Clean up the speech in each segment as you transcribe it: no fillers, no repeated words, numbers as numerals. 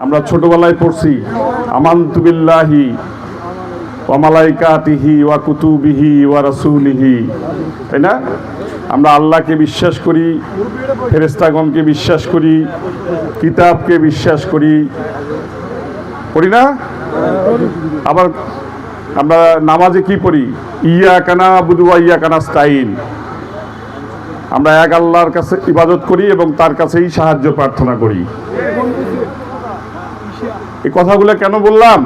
আমরা ছোটবেলায় পড়ছি আমানতু বিল্লাহি ওয়া মালাইকাতিহি ওয়া কুতুবিহি ওয়া রাসূলিহি, তাই না? আমরা আল্লাহকে বিশ্বাস করি, ফেরেশতাগণকে বিশ্বাস করি, কিতাবকে বিশ্বাস করি, পড়ি না? আবার আমরা নামাজে কি পড়ি? ইয়াকা না'বুদু ওয়া ইয়াকা নাস্তাইন। আমরা এক আল্লাহর কাছে ইবাদত করি এবং তার কাছেই সাহায্য প্রার্থনা করি। এই কথাগুলো কেন বললাম?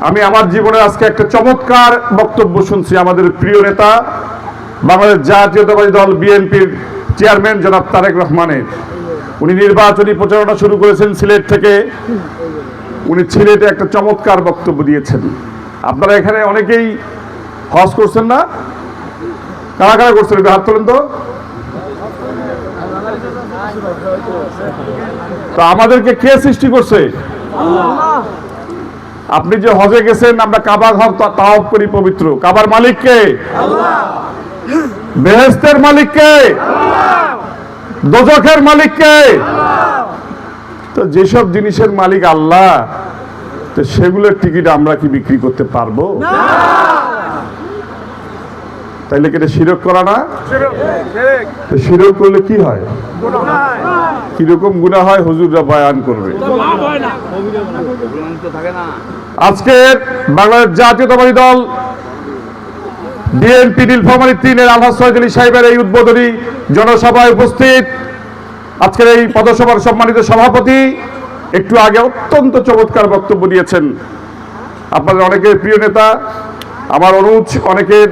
আমি আমার জীবনে আজকে একটা চমৎকার বক্তব্য শুনছি আমাদের প্রিয় নেতা, বাংলাদেশ জাতীয়তাবাদী দল বিএনপির চেয়ারম্যান জনাব তারেক রহমানের। উনি নির্বাচনী প্রচারণা শুরু করেছেন সিলেট থেকে। উনি সিলেটে একটা চমৎকার বক্তব্য দিয়েছেন। আপনারা এখানে অনেকেই হজ করছেন না? কারা কারা করছেন একটু হাত তোলেন তো। তো আমাদেরকে কে সৃষ্টি করছে? আপনি যে হজে গেছেন, আমরা কাবা ঘর তাওয়াফ করি পবিত্র। কাবার মালিক কে? আল্লাহ। বেহেশতের মালিক কে? আল্লাহ। দোজখের মালিক কে? আল্লাহ। তো যেসব জিনিসের মালিক আল্লাহ, তো সেগুলোর টিকিট আমরা কি বিক্রি করতে পারবো? না। তাইলে কি এটা শিরক করা না? তো শিরক করলে কি হয়? কিরকম গুনাহ হয় হুজুররা বয়ান করবে। আজকে বাংলাদেশ জাতীয়তাবাদী দল বিএনপি নীলফামারী 3-এর আলহাজ সৈয়দ আলী সাহেবের এই উদ্বোধনী জনসভায় উপস্থিত আজকের এই পদসভার সম্মানিত সভাপতি একটু আগে অত্যন্ত চমৎকার বক্তব্য দিয়েছেন। আপনাদের অনেকের প্রিয় নেতা, আমার অনুজ অনেকের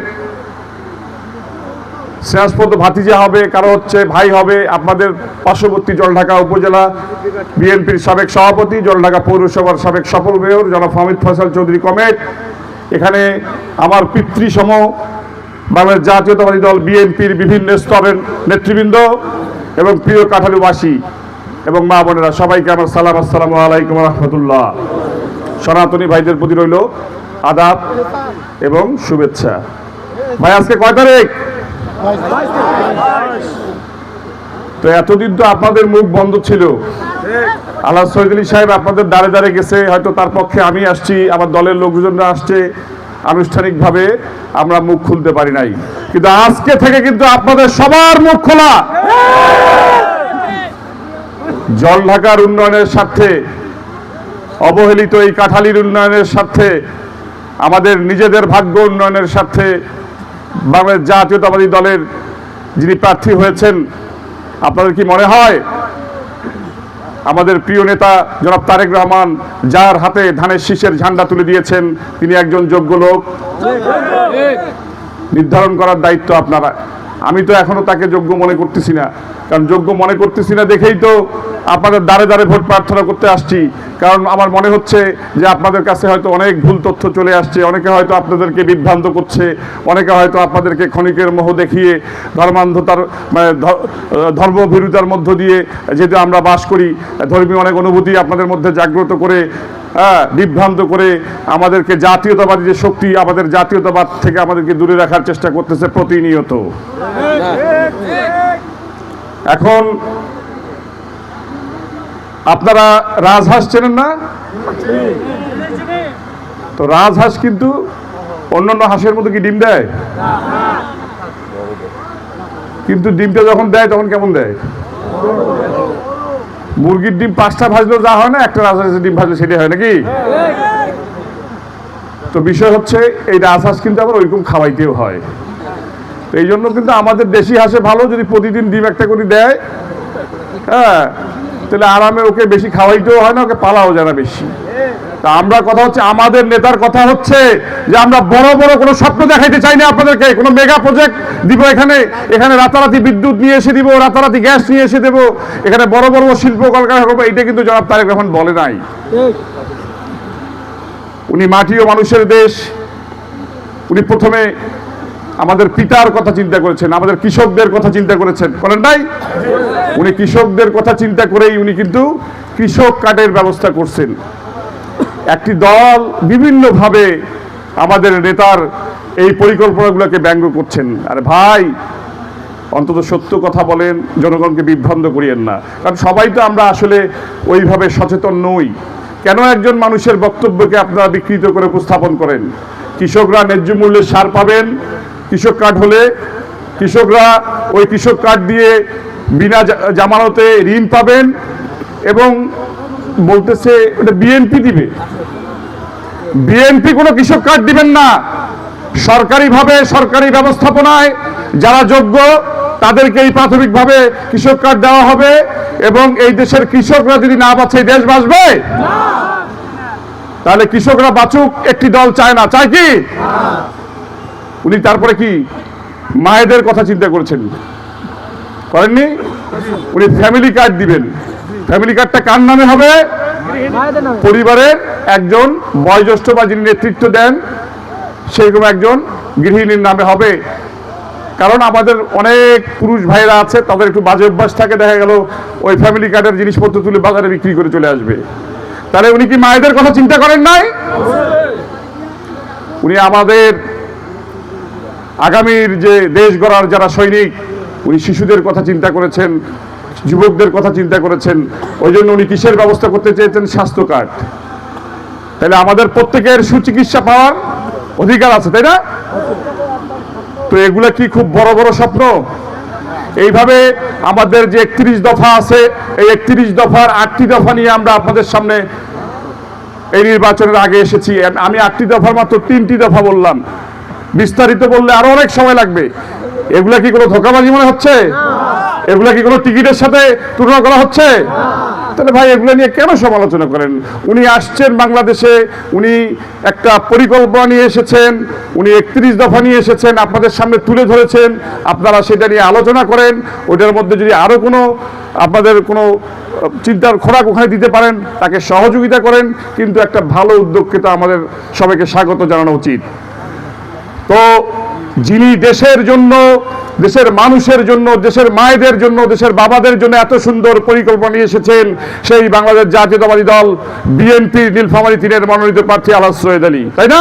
শ্রেয়াসপদ ভাতিজা হবে, কারো হচ্ছে ভাই হবে। আপনাদের পার্শ্ববর্তী জলঢাকা উপজেলা বিএনপির সাবেক সভাপতি, জলঢাকা পৌরসভার সাবেক সফল মেয়র জনাব হামিদ ফয়সাল চৌধুরী কমেট, এখানে আমার পিতৃসম বাংলাদেশ জাতীয়তাবাদী দল বিএনপির বিভিন্ন স্তরের নেতৃবৃন্দ এবং প্রিয় কাঠালুবাসী এবং মা বোনেরা, সবাইকে আমার সালাম, আসসালামু আলাইকুম রহমতুল্লাহ। সনাতনী ভাইদের প্রতি রইল আদাব এবং শুভেচ্ছা। ভাই আজকে কয় তারিখ? তো এতদিন তো আপনাদের মুখ বন্ধ ছিল। আলহাজ সৈয়দ আলী সাহেব আপনাদের দ্বারে দ্বারে গেছে, হয়তো তার পক্ষে আমি আসছি, আমার দলের লোকজনরা আসছে, আনুষ্ঠানিকভাবে আমরা মুখ খুলতে পারি নাই। কিন্তু আজকে থেকে কিন্তু আপনাদের সবার মুখ খোলা। জলঢাকার উন্নয়নের স্বার্থে, অবহেলিত এই কাঠালির উন্নয়নের স্বার্থে, আমাদের নিজেদের ভাগ্য উন্নয়নের স্বার্থে বাংলাদেশ জাতীয়তাবাদী দলের যিনি প্রার্থী হয়েছেন, আপনাদের কি মনে হয় আমাদের প্রিয় নেতা জনাব তারেক রহমান, যার হাতে ধানের শীষের ঝান্ডা তুলে দিয়েছেন, তিনি একজন যোগ্য লোক? নির্ধারণ করার দায়িত্ব আপনারা। আমি তো এখনো তাকে যোগ্য মনে করতেছি না, কারণ যোগ্য মনে করতেছি না দেখেই তো আপনাদের দ্বারে দ্বারে ভোট প্রার্থনা করতে আসছি। কারণ আমার মনে হচ্ছে যে আপনাদের কাছে হয়তো অনেক ভুল তথ্য চলে আসছে, অনেকে হয়তো আপনাদেরকে বিভ্রান্ত করছে, অনেকে হয়তো আপনাদেরকে ক্ষণিকের মোহ দেখিয়ে ধর্মান্ধতার মানে ধর্মভীরুতার মধ্য দিয়ে যেহেতু আমরা বাস করি, ধর্মীয় অনেক অনুভূতি আপনাদের মধ্যে জাগ্রত করে বিভ্রান্ত করে আমাদেরকে জাতীয়তাবাদী যে শক্তি, আমাদের জাতীয়তাবাদ থেকে আমাদেরকে দূরে রাখার চেষ্টা করতেছে প্রতিনিয়ত। এখন আপনারা রাজহাঁস চেনেন না? তো রাজহাঁস কিন্তু অন্যান্য হাঁসের মতো কি ডিম দেয়? কিন্তু ডিমটা যখন দেয় তখন কেমন দেয়? মুরগির ডিম 5টা ভাজলেও যা হয় না, একটা রাজহাঁসের ডিম ভাজলে সেটাই হয় নাকি? তো বিষয় হচ্ছে এই রাজহাঁস কিন্তু আবার ওইরকম খাওয়াইতেও হয়। তো এই জন্য কিন্তু আমাদের দেশি হাঁসে ভালো, যদি প্রতিদিন ডিম একটা করে দেয়, তাহলে আরামে ওকে বেশি খাওয়াইতেও হয় না, ওকে পালাও যায় না বেশি। তা আমরা কথা হচ্ছে, আমাদের নেতার কথা হচ্ছে যে আমরা বড় বড় কোনো স্বপ্ন দেখাইতে চাই না আপনাদেরকে, কোনো মেগা প্রজেক্ট দিব, এখানে রাতারাতি বিদ্যুৎ নিয়ে এসে দিব, রাতারাতি গ্যাস নিয়ে এসে দেবো, এখানে বড় বড় শিল্প কলকারখানা করবো, এইটা কিন্তু জনাব তারেক রহমান বলে নাই। উনি মাটি ও মানুষের দেশ, উনি প্রথমে আমাদের পিতার কথা চিন্তা করেছেন, আমাদের কৃষকদের কথা চিন্তা করেছেন, করেন নাই? উনি কৃষকদের কথা চিন্তা করেই উনি কিন্তু কৃষক কার্ডের ব্যবস্থা করছেন। একটি দল বিভিন্নভাবে আমাদের নেতার এই পরিকল্পনাগুলোকে ব্যঙ্গ করছেন। আরে ভাই, অন্তত সত্য কথা বলেন, জনগণকে বিভ্রান্ত করিয়েন না। কারণ সবাই তো আমরা আসলে ওইভাবে সচেতন নই। কেন একজন মানুষের বক্তব্যকে আপনারা বিকৃত করে উপস্থাপন করেন? কৃষকরা ন্যায্য মূল্যে সার পাবেন কৃষক কার্ড হলে, কৃষকরা ওই কৃষক কার্ড দিয়ে বিনা জামানতে ঋণ পাবেন, এবং বলতেছে এটা বিএনপি দিবে। বিএনপি কোনো কৃষক কার্ড দিবেন না। সরকারিভাবে, সরকারি ব্যবস্থাপনায় যারা যোগ্য তাদেরকেই প্রাথমিকভাবে কৃষক কার্ড দেওয়া হবে, এবং এই দেশের কৃষকরা যদি না বাঁচে দেশ বাঁচবে? তাহলে কৃষকরা বাঁচুক একটি দল চায় না, চায় কি? উনি তারপরে কি মায়েদের কথা চিন্তা করেছেন? করেননি? উনি ফ্যামিলি কার্ড দিবেন। ফ্যামিলি কার্ডটা কার নামে হবে? পরিবারের একজন বয়োজ্যেষ্ঠ বা যিনি নেতৃত্ব দেন সেইরকম একজন গৃহিণীর নামে হবে। কারণ আমাদের অনেক পুরুষ ভাইরা আছে, তাদের একটু বাজে অভ্যাস থাকে, দেখা গেল ওই ফ্যামিলি কার্ডের জিনিসপত্র তুলে বাজারে বিক্রি করে চলে আসবে। তাহলে উনি কি মায়েদের কথা চিন্তা করেন নাই? উনি আমাদের আগামীর যে দেশ গড়ার যারা সৈনিক, উনি শিশুদের কথা চিন্তা করেছেন, যুবকদের কথা চিন্তা করেছেন। ওই জন্য উনি কিসের ব্যবস্থা করতে চেয়েছেন? স্বাস্থ্য কার্ড। তাহলে আমাদের প্রত্যেকের সুচিকিৎসা পাওয়ার অধিকার আছে, তাই না? তো এগুলা কি খুব বড় বড় স্বপ্ন? এইভাবে আমাদের যে 31 দফা আছে, এই 31 দফার 8টি দফা নিয়ে আমরা আপনাদের সামনে এই নির্বাচনের আগে এসেছি। আমি 8টি দফার মাত্র 3টি দফা বললাম, বিস্তারিত বললে আরো অনেক সময় লাগবে। এগুলা কি কোনো ধোঁকাবাজি মনে হচ্ছে? এগুলা কি কোনো টিকিটের সাথে তুলনা করা হচ্ছে? তাহলে ভাই এগুলো নিয়ে কেন সমালোচনা করেন? উনি আসছেন বাংলাদেশে, উনি একটা পরিকল্পনা নিয়ে এসেছেন, উনি 31 দফা নিয়ে এসেছেন, আপনাদের সামনে তুলে ধরেছেন। আপনারা সেটা নিয়ে আলোচনা করেন। ওটার মধ্যে যদি আরো কোনো আপনাদের কোনো চিন্তার খোরাক ওখানে দিতে পারেন, তাকে সহযোগিতা করেন। কিন্তু একটা ভালো উদ্যোগকে তো আমাদের সবাইকে স্বাগত জানানো উচিত। তো যিনি দেশের জন্য, দেশের মানুষের জন্য, দেশের মায়েদের জন্য, দেশের বাবাদের জন্য এত সুন্দর পরিকল্পনা নিয়ে এসেছেন, সেই বাংলাদেশ জাতীয়তাবাদী দল বিএনপি নীলফামারী 3-এর মনোনীত প্রার্থী আলহাজ সৈয়দ আলী, তাই না?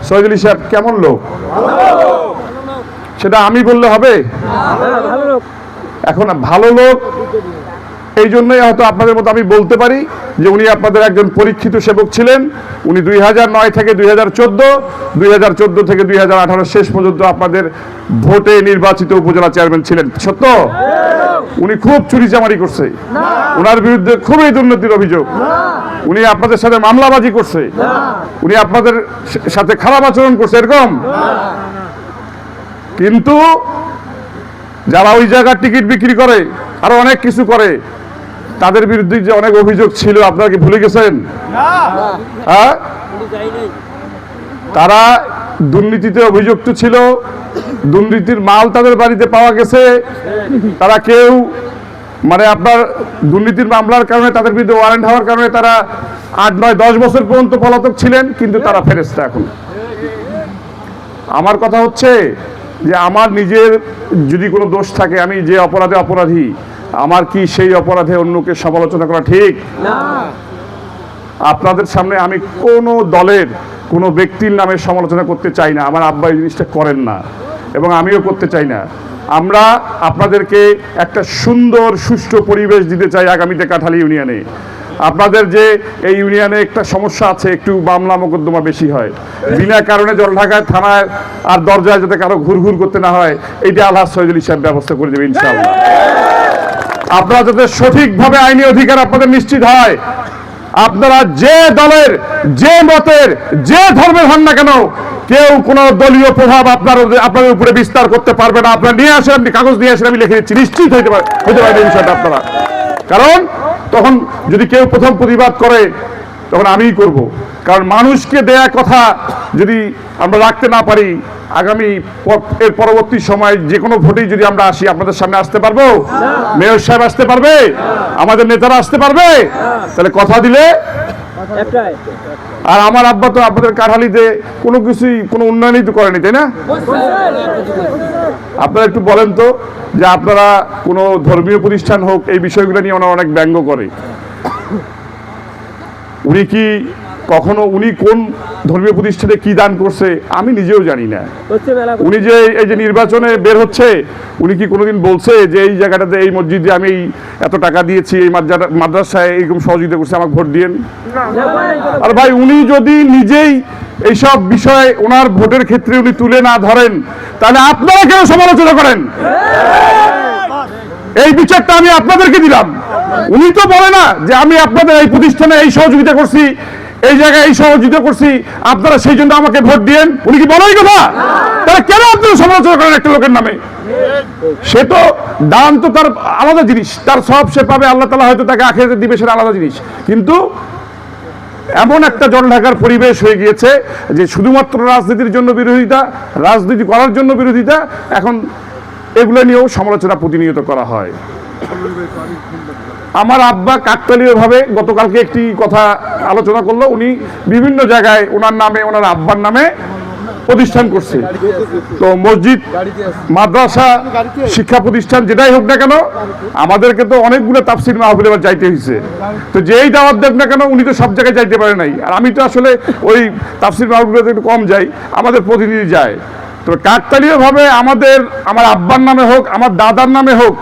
সৈয়দ আলী সাহেব কেমন লোক সেটা আমি বললে হবে? এখন ভালো লোক এই জন্যই হয়তো আপনাদের মতো আমি বলতে পারি যে উনি আপনাদের একজন পরীক্ষিত সেবক ছিলেন। উনি 2009 থেকে 2014, 2014 থেকে 2018 শেষ পর্যন্ত আপনাদের ভোটে নির্বাচিত উপজেলা চেয়ারম্যান ছিলেন। সত্য? উনি খুব চুরিচামারি করছে, ওনার বিরুদ্ধে খুবই দুর্নীতির অভিযোগ, উনি আপনাদের সাথে মামলাবাজি করছে, উনি আপনাদের সাথে খারাপ আচরণ করছে, এরকম। কিন্তু যারা ওই জায়গার টিকিট বিক্রি করে, আরো অনেক কিছু করে, তাদের বিরুদ্ধে যে অনেক অভিযোগ ছিল, আপনারা কি ভুলে গেছেন? হ্যাঁ, তারা দুর্নীতিতে অভিযুক্ত ছিল, দুর্নীতির মাল তাদের বাড়িতে পাওয়া গেছে। তারা কেউ মানে আপনার দুর্নীতির মামলার কারণে তাদের বিরুদ্ধে ওয়ারেন্ট হওয়ার কারণে তারা 8, 9, 10 বছর পর্যন্ত পলাতক ছিলেন, কিন্তু তারা ফেরেশতা এখন। আমার কথা হচ্ছে যে আমার নিজের যদি কোনো দোষ থাকে, আমি যে অপরাধে অপরাধী, আমার কি সেই অপরাধে অন্যকে সমালোচনা করা ঠিক না? আপনাদের সামনে আমি কোনো দলের কোনো ব্যক্তির নামে সমালোচনা করতে চাই না। আমার আব্বা এই জিনিসটা করেন না, এবং আমিও করতে চাই না। আমরা আপনাদেরকে একটা সুন্দর সুষ্ঠু পরিবেশ দিতে চাই আগামীতে কাঁঠালী ইউনিয়নে। আপনাদের যে এই ইউনিয়নে একটা সমস্যা আছে, একটু মামলা মোকদ্দমা বেশি হয়, বিনা কারণে জলঢাকায় থানায় আর দরজায় যাতে কারো ঘুরঘুর করতে না হয়, এইটা আলহাজ সৈয়দ আলী সাহেব ব্যবস্থা করে দেবে ইনশাআল্লাহ। আপনারা যাতে সঠিকভাবে আইনি অধিকার আপনাদের নিশ্চিত হয়। আপনারা যে দলের, যে মতের, যে ধর্মের হন না কেন, কেউ কোন দলীয় প্রভাব আপনাদের উপরে বিস্তার করতে পারবে না। আপনারা নিয়ে আসেন, কাগজ নিয়ে আসেন, আমি লিখে দিচ্ছি, নিশ্চিত হতে পারে এই বিষয়টা আপনারা। কারণ তখন যদি কেউ প্রথম প্রতিবাদ করে, তখন আমিই করব। কারণ মানুষকে দেয়া কথা যদি আমরা রাখতে না পারি, আগামী এর পরবর্তী সময় যে কোনো ভোটেই যদি আমরা আসি, আপনাদের সামনে আসতে পারবো? মেয়র সাহেব আসতে পারবে? আমাদের নেতারা আসতে পারবে? তাহলে কথা দিলে। আর আমার আব্বা তো আপনাদের কাঁঠালীতে কোনো কিছুই, কোনো উন্নয়নই তো করেনি, তাই না? আপনারা একটু বলেন তো, যে আপনারা কোনো ধর্মীয় প্রতিষ্ঠান হোক, এই বিষয়গুলো নিয়ে ওনারা অনেক ব্যঙ্গ করে। উনি কি কখনো উনি কোন ধর্মীয় প্রতিষ্ঠানে কি দান করছে আমি নিজেও জানি না। উনি যে এই যে নির্বাচনে বের হচ্ছে, উনি কি কোনোদিন বলছে যে এই জায়গাটাতে এই মসজিদে আমি এত টাকা দিয়েছি, এই মাদ্রাসায় এইরকম সহযোগিতা করছে, আমাকে ভোট দিয়েন? আর ভাই উনি যদি নিজেই এইসব বিষয় ওনার ভোটের ক্ষেত্রে উনি তুলে না ধরেন, তাহলে আপনারা কেন সমালোচনা করেন? এই বিচারটা আমি আপনাদেরকে দিলাম। উনি তো বলে না যে আমি আপনাদের এই প্রতিষ্ঠানে এই সহযোগিতা করছি, এই জায়গায় এই সহযোগিতা করছি, আপনারা সেই জন্য আমাকে ভোট দিয়েন। উনি কি বলেই কথা? তাহলে কেন আপনারা সমালোচনা করেন একটা লোকের নামে? সে তো দান তো তার আলাদা জিনিস, তার সব সে পাবে, আল্লাহ তাআলা হয়তো তাকে আখিরাতে দিবে, সেটা আলাদা জিনিস। কিন্তু এমন একটা জলঢাকার পরিবেশ হয়ে গিয়েছে যে শুধুমাত্র রাজনীতির জন্য বিরোধিতা, রাজনীতি করার জন্য বিরোধিতা, এখন এগুলো নিয়েও সমালোচনা প্রতিনিয়ত করা হয়। আমার আব্বা কাকতালীয়ভাবে গতকালকে একটি কথা আলোচনা করলো, উনি বিভিন্ন জায়গায় ওনার নামে, ওনার আব্বার নামে প্রতিষ্ঠান করছে। তো মসজিদ, মাদ্রাসা, শিক্ষা প্রতিষ্ঠান যেটাই হোক না কেন, আমাদেরকে তো অনেকগুলো তাফসির মাহফিলে এবার যাইতে হয়েছে। তো যেই দাওয়াত দেখ না কেন, উনি তো সব জায়গায় যাইতে পারে নাই। আর আমি তো আসলে ওই তাফসির মাহফিলগুলোতে একটু কম যাই, আমাদের প্রতিনিধি যায়। তো কাকতালীয়ভাবে আমার আব্বার নামে হোক, আমার দাদার নামে হোক,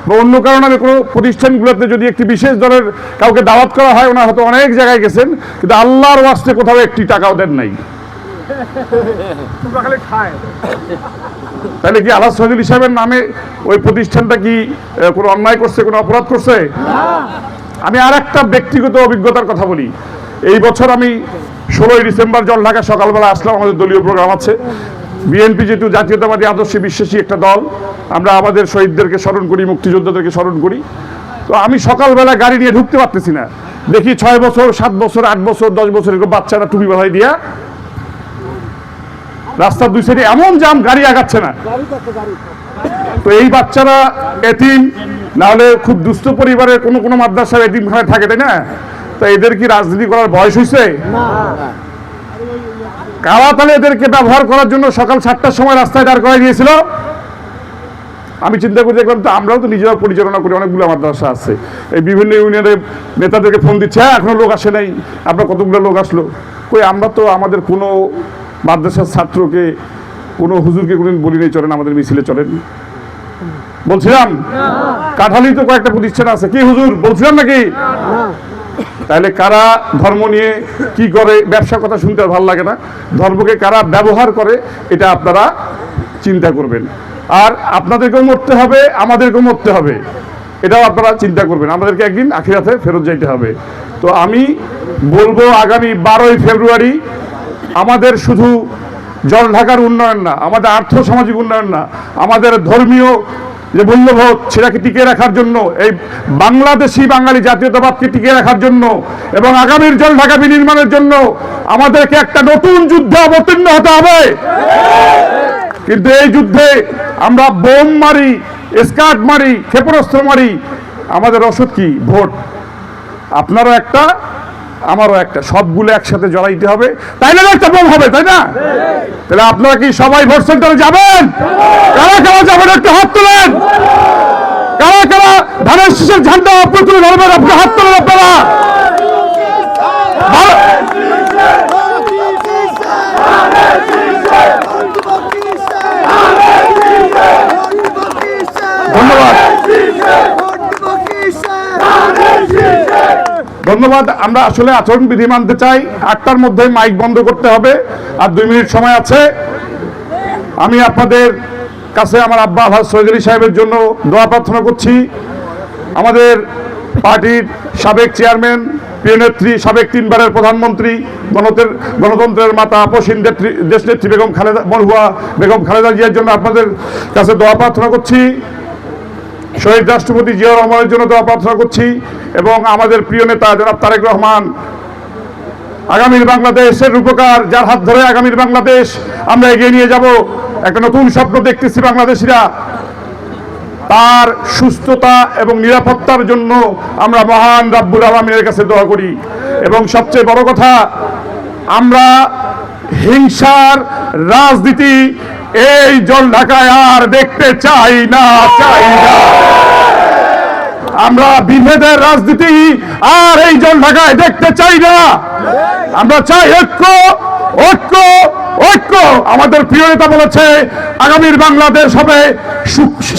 বা অন্য কারো নামে কোনো প্রতিষ্ঠানগুলোতে যদি একটি বিশেষ দলের কাউকে দাওয়াত করা হয়, ওনার হয়তো অনেক জায়গায় গেছেন, কিন্তু আল্লাহর ওয়াস্তে কোথাও একটি টাকাও দেন নাই। তাহলে কি আলহাজ শহীদুল সাহেবের নামে ওই প্রতিষ্ঠানটা কি কোনো অন্যায় করছে, কোনো অপরাধ করছে? আমি আর একটা ব্যক্তিগত অভিজ্ঞতার কথা বলি। এই বছর আমি 16ই ডিসেম্বর জলঢাকা সকালবেলা আসলাম, আমাদের দলীয় প্রোগ্রাম আছে। বিএনপি যেহেতু জাতীয়তাবাদী আদর্শে বিশ্বাসী একটা দল, আমরা আমাদের শহীদদেরকে স্মরণ করি, মুক্তিযোদ্ধাদেরকে স্মরণ করি। তো আমি সকালবেলা গাড়ি নিয়ে ঢুকতে পারতেছি না, দেখি 6 বছর, 7 বছর, 8 বছর, 10 বছর এরকম বাচ্চারা টুপি মাথায় দিয়া রাস্তার দুই সাইডে এমন জাম, গাড়ি আগাচ্ছে না। তো এই বাচ্চারা এতিম, না হলে খুব দুস্থ পরিবারের কোনো মাদ্রাসার এতিমখানে থাকে, তাই না? তো এদের কি রাজনীতি করার বয়স হয়েছে? কারা তাহলে এদেরকে ব্যবহার করার জন্য সকাল 7টার সময় রাস্তায় দাঁড় করাই দিয়েছিল? আমি চিন্তা করে দেখলাম, তো আমরাও তো নিজেরা পরিচালনা করি, অনেকগুলো মাদ্রাসা আছে। এই বিভিন্ন ইউনিয়নের নেতাদেরকে ফোন দিচ্ছে, হ্যাঁ এখনো লোক আসে নাই, আপনার কতগুলো লোক আসলো? কই, আমরা তো আমাদের কোনো মাদ্রাসার ছাত্রকে, কোনো হুজুরকে কোনোদিন বলি নেই চলেন আমাদের মিছিলে চলেন। বলছিলাম? কাঠালি তো কয়েকটা প্রতিষ্ঠান আছে, কি হুজুর বলছিলাম নাকি? তাহলে কারা ধর্ম নিয়ে কি করে, ব্যবসার কথা শুনতে আর ভালো লাগে না, ধর্মকে কারা ব্যবহার করে এটা আপনারা চিন্তা করবেন। আর আপনাদেরকেও মরতে হবে, আমাদেরকেও মরতে হবে, এটাও আপনারা চিন্তা করবেন। আমাদেরকে একদিন আখিরাতে ফেরত যাইতে হবে। তো আমি বলবো, আগামী 12ই ফেব্রুয়ারি আমাদের শুধু জলঢাকার উন্নয়ন না, আমাদের আর্থসামাজিক উন্নয়ন না, আমাদের ধর্মীয় যে মূল্যবোধ সেটাকে টিকিয়ে রাখার জন্য, এই বাংলাদেশি বাঙালি জাতীয়তাবাদকে টিকিয়ে রাখার জন্য এবং আগামীর জলঢাকা বিনির্মাণের জন্য আমাদেরকে একটা নতুন যুদ্ধে অবতীর্ণ হতে হবে। কিন্তু এই যুদ্ধে আমরা বোম মারি, স্কার্ট মারি, ক্ষেপণাস্ত্র মারি, আমাদের ওষুধ কি? ভোট। আপনারও একটা, আমারও একটা, সবগুলো একসাথে জড়াইতে হবে, তাইলে একটা বোম হবে, তাই না? তাহলে আপনারা কি সবাই ভোট সেন্টারে যাবেন? কারা কারা যাবেন একটু হাত তোলেন। কারা কারা ধানের শীষের ঝান্ডা উপরে তুলে ধরবেন? আপনি হাত তোলেন। আপনারা ধন্যবাদ। আমরা আসলে আচরণবিধি মানতে চাই। 8টার মধ্যে মাইক বন্ধ করতে হবে, আর 2 মিনিট সময় আছে। আমি আপনাদের কাছে আমার আব্বা আলহাজ শহীদুল সাহেবের জন্য দোয়া প্রার্থনা করছি। আমাদের পার্টির সাবেক চেয়ারম্যান, প্রিয় নেত্রী, সাবেক 3 বারের প্রধানমন্ত্রী, গণতন্ত্রের মাতা, আপসহীন দেশনেত্রী মরহুয়া বেগম খালেদা জিয়ার জন্য আপনাদের কাছে দোয়া প্রার্থনা করছি। শহীদ রাষ্ট্রপতি জিয়াউর রহমানের জন্য দোয়া প্রার্থনা করছি, এবং আমাদের প্রিয় নেতা জনাব তারেক রহমান, আগামীর বাংলাদেশের রূপকার, যার হাত ধরে আগামীর বাংলাদেশ আমরা এগিয়ে নিয়ে যাব। একটা নতুন স্বপ্ন দেখতেছি বাংলাদেশিরা। তার সুস্থতা এবং নিরাপত্তার জন্য আমরা মহান রাব্বুল আলামিনের কাছে দোয়া করি। এবং সবচেয়ে বড় কথা, আমরা হিংসার রাজনীতি এই জলঢাকায় আর দেখতে চাই না। আমরা বিভেদের রাজনীতি আর এই জল ঢাকায় দেখতে চাই না। আমরা চাই ঐক্য, ঐক্য, ঐক্য। আমাদের প্রিয় নেতা বলেছে আগামীর বাংলাদেশ হবে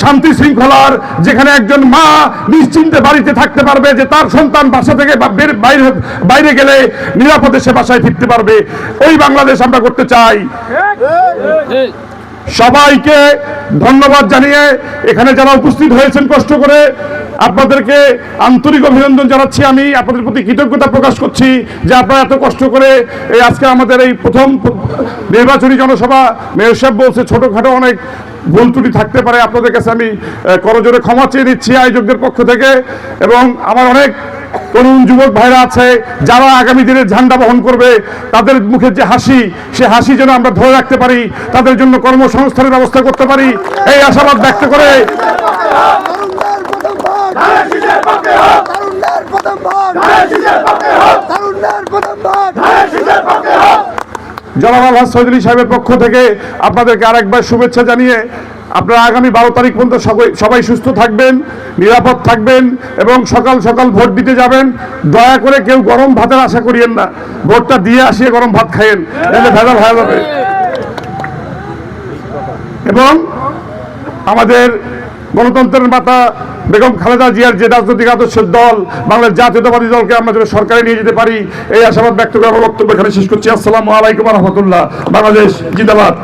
শান্তি শৃঙ্খলার, যেখানে একজন মা নিশ্চিন্তে বাড়িতে থাকতে পারবে যে তার সন্তান বাসা থেকে বাইরে গেলে নিরাপদে সে বাসায় ফিরতে পারবে। ওই বাংলাদেশ আমরা করতে চাই। সবাইকে ধন্যবাদ জানিয়ে এখানে যারা উপস্থিত হয়েছেন কষ্ট করে আপনাদেরকে আন্তরিক অভিনন্দন জানাচ্ছি। আমি আপনাদের প্রতি কৃতজ্ঞতা প্রকাশ করছি যে আপনারা এত কষ্ট করে এই আজকে আমাদের এই প্রথম নির্বাচনী জনসভা, মেয়র সাহেব বলছে ছোটখাটো অনেক ভুল ত্রুটি থাকতে পারে, আপনাদের কাছে আমি করজোরে ক্ষমা চেয়ে নিচ্ছি আয়োজকদের পক্ষ থেকে। এবং আমার অনেক তরুণ যুবক ভাইরা আছে যারা আগামী দিনে ঝান্ডা বহন করবে, তাদের মুখের যে হাসি, সে হাসি যেন আমরা ধরে রাখতে পারি, তাদের জন্য কর্মসংস্থানের ব্যবস্থা করতে পারি, এই আশাবাদ ব্যক্ত করে জনাব আলহাজ চৌধুরী সাহেবের পক্ষ থেকে আপনাদেরকে আরেকবার শুভেচ্ছা জানিয়ে আপনারা আগামী 12 তারিখ পর্যন্ত সবাই সুস্থ থাকবেন, নিরাপদ থাকবেন এবং সকাল সকাল ভোট দিতে যাবেন। দয়া করে কেউ গরম ভাতের আশা করিয়েন না, ভোটটা দিয়ে আসিয়ে গরম ভাত খাইয়েন, এতে ভেজাল হয়ে যাবে। এবং আমাদের গণতন্ত্রের মাতা বেগম খালেদা জিয়ার যে রাজনৈতিক আদর্শের দল বাংলাদেশ জাতীয়তাবাদী দলকে আমরা যেন সরকারে নিয়ে যেতে পারি, এই আশাবাদ ব্যক্ত করে আমার বক্তব্য এখানে শেষ করছি। আসসালামু আলাইকুম ওয়া রাহমাতুল্লাহ। বাংলাদেশ জিন্দাবাদ।